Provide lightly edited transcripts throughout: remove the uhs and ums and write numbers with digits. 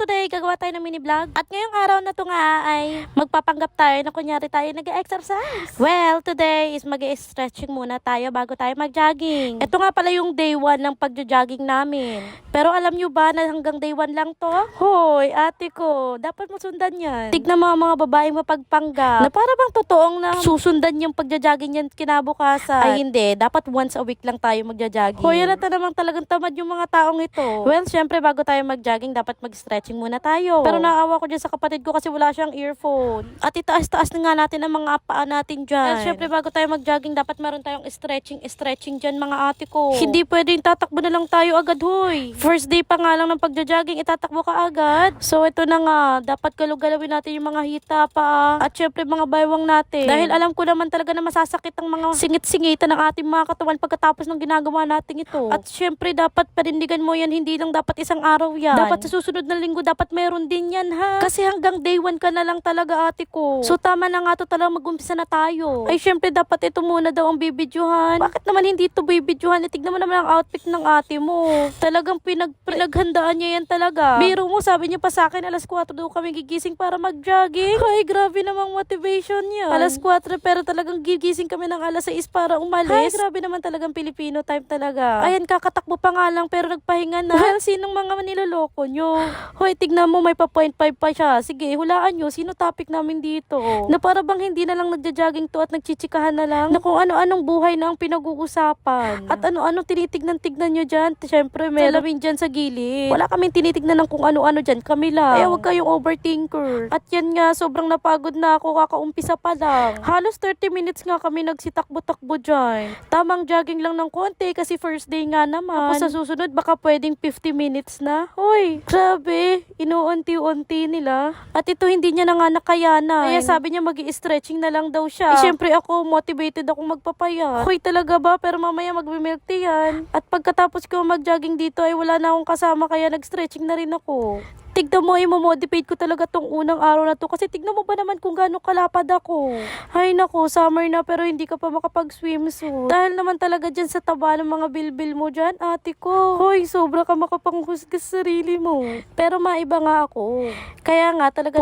today, gagawa tayo ng mini vlog. At ngayong araw na to nga ay magpapanggap tayo na kunyari tayo nag-exercise. Well, today is mag-stretching muna tayo bago tayo mag-jogging. Ito nga pala yung day 1 ng pag-jogging namin. Pero alam nyo ba na hanggang day 1 lang to? Hoy, ate ko, dapat mo sundan yan. Tignan mga babaeng mapagpanggap na para bang totoong na susundan yung pag-jogging yan kinabukasan. Ay hindi, dapat once a week lang tayo mag-jogging. Hoy, alata namang talagang tamad yung mga taong ito. Well, syempre bago tayo mag-jogging, dapat mag-stretching muna tayo. Pero naawa ko dyan sa kapatid ko kasi wala siyang earphone. At itaas-taas na nga natin ang mga paa natin dyan. Well, syempre bago tayo mag-jogging, dapat meron tayong stretching dyan mga ate ko. Hindi pwedeng tatakbo na lang tayo agad, hoy. First day pa nga lang ng pag-jogging, itatakbo ka agad. So ito na nga, dapat galawin natin yung mga hita, paa, at syempre mga baywang natin. Dahil alam ko naman talaga na masasakit ang mga singit-singitan ng ating mga katawan pagkatapos ng ginagawa natin ito. At syempre dapat panindigan mo yan, hindi lang dapat isang araw yan. Dapat sa susunod na linggo, dapat meron din yan ha. Kasi hanggang day 1 ka na lang talaga ate ko. So tama na nga to talaga, mag-umpisa na tayo. Ay syempre dapat ito muna daw ang bibidyohan. Bakit naman hindi ito bibidyohan? Tignan mo naman ang outfit ng ate mo. Talagang pinaghandaan niya yan talaga. Biro mo, sabi niya pa sa akin, alas 4 daw kami gigising para mag-jogging. Ay grabe namang motivation niya. Alas 4 pero talagang gigising kami ng alas 6 para umalis. Ay grabe naman talagang Filipino type talaga. Ayan, kakatakbo pa nga lang pero nagpahinga na. Well, sinong mga niloloko nyo? Hoy, tignan mo, may pa 0.5 pa siya. Sige, hulaan nyo, sino topic namin dito? Na para bang hindi na lang nagja-jogging to at nagchichikahan na lang? Na kung ano-anong buhay na ang pinag-uusapan. At ano-anong tinitignan-tignan nyo dyan? Siyempre, may alamin dyan sa gilid. Wala kaming tinitignan ng kung ano-ano dyan. Kami lang. Kaya huwag kayong overthinker. At yan nga, sobrang napagod na ako. Kakaumpisa pa lang. Halos 30 minutes nga kami nagsitakbo-takbo dyan. Tamang jogging lang ng konti kasi first day nga naman. Tapos sa susunod, baka pwedeng 50 minutes na. Hoy, grabe. Inuunti-unti nila. At ito hindi niya na nga nakayanan. Kaya sabi niya magi-stretching na lang daw siya. Siyempre ako, motivated akong magpapayat. Hoy, talaga ba? Pero mamaya magmi-milk tea yan. At pagkatapos ko mag-jogging dito ay wala na akong kasama kaya nag-stretching na rin ako. Tignan mo, i-motivate ko talaga tong unang araw na to. Kasi tignan mo ba naman kung gaano kalapad ako. Ay nako, summer na pero hindi ka pa makapag-swimsuit. Dahil naman talaga dyan sa taba ng mga bilbil mo dyan, ate ko. Hoy, sobra ka makapanghusga sa sarili mo. Pero maiba nga ako. Kaya nga talaga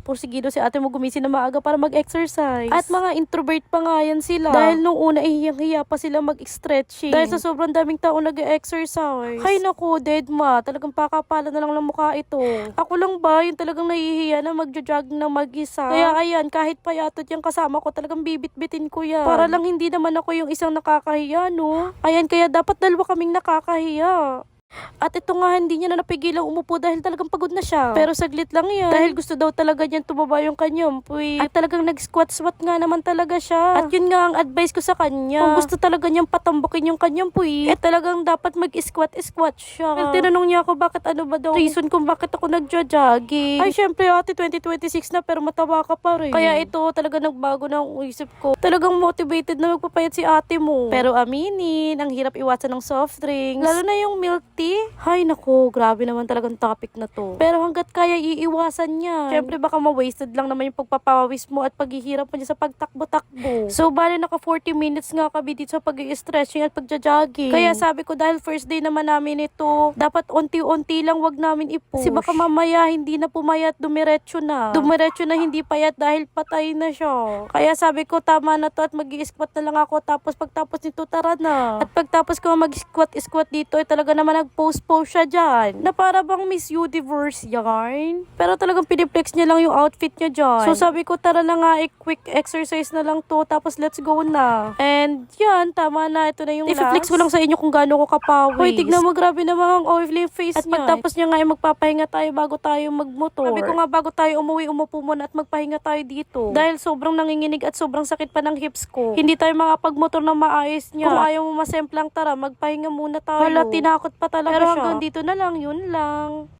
pursigido si ate mo gumising na maaga para mag-exercise. At mga introvert pa nga yan sila. Dahil nung una, hiyang-hiya pa sila mag-stretching. Dahil sa sobrang daming tao nag-exercise. Ay nako, dead ma. Talagang pakapala na lang ng mukha ito. Ako lang ba, yung talagang nahihiya na magja-jogging na mag-isa. Kaya ayan, kahit payatot yung kasama ko, talagang bibit-bitin ko yan. Para lang hindi naman ako yung isang nakakahiya, no? Ayan, kaya dapat dalawa kaming nakakahiya. At ito nga, hindi niya na napigilang umupo dahil talagang pagod na siya. Pero saglit lang yan. Dahil gusto daw talaga niyan tumaba yung kanyang puwit. At talagang nag-squat-squat nga naman talaga siya. At yun nga ang advice ko sa kanya. Kung gusto talaga niyang patambukin yung kanyang puwit, talagang dapat mag-squat-squat siya. Well, tinanong niya ako bakit ano ba daw reason kung bakit ako nagja-jogging. Ay, syempre ate, 2026 na pero mataba ka pa rin. Kaya ito, talaga nagbago na ang isip ko. Talagang motivated na magpapayat si ate mo. Pero aminin, ang hirap iwasan ng soft drinks. Lalo na yung milk tea. Hay nako, grabe naman talagang topic na to. Pero hanggat kaya iiwasan niya. Syempre baka ma-wasted lang naman yung pagpapawis mo at paghihirap mo niya sa pagtakbo-takbo. So bali naka 40 minutes nga kami dito sa pag-i-stretching at pagja-jogging. Kaya sabi ko dahil first day naman namin ito, dapat unti-unti lang, wag namin i-push. Kasi baka mamaya hindi na pumayat, dumiretso na. Dumiretso na hindi payat dahil patay na siya. Kaya sabi ko tama na to at mag-i-squat na lang ako, tapos pagtapos nito tara na. At pagtapos ko mag-squat dito ay talaga naman nag-pose siya dyan. Na para bang Miss Universe yarn. Pero talagang piniplex niya lang yung outfit niya dyan. So sabi ko tara na nga, quick exercise na lang to, tapos let's go na. And yan, tama na. Ito na yung last. I-flex ko lang sa inyo kung gaano ko kapawis. Hoy, tignan mo, grabe naman ang oily face niya. At pagtapos niya nga ay magpapahinga tayo bago tayo magmotor. Sabi ko nga bago tayo umuwi, umupo muna at magpahinga tayo dito. Dahil sobrang nanginginig at sobrang sakit pa ng hips ko. Hindi tayo makapagmotor ng maayos niya. Kung ayaw mo masemplang, tara, magpahinga muna tayo. Hala, tinakot pa talaga. Pero hanggang dito na lang, yun lang.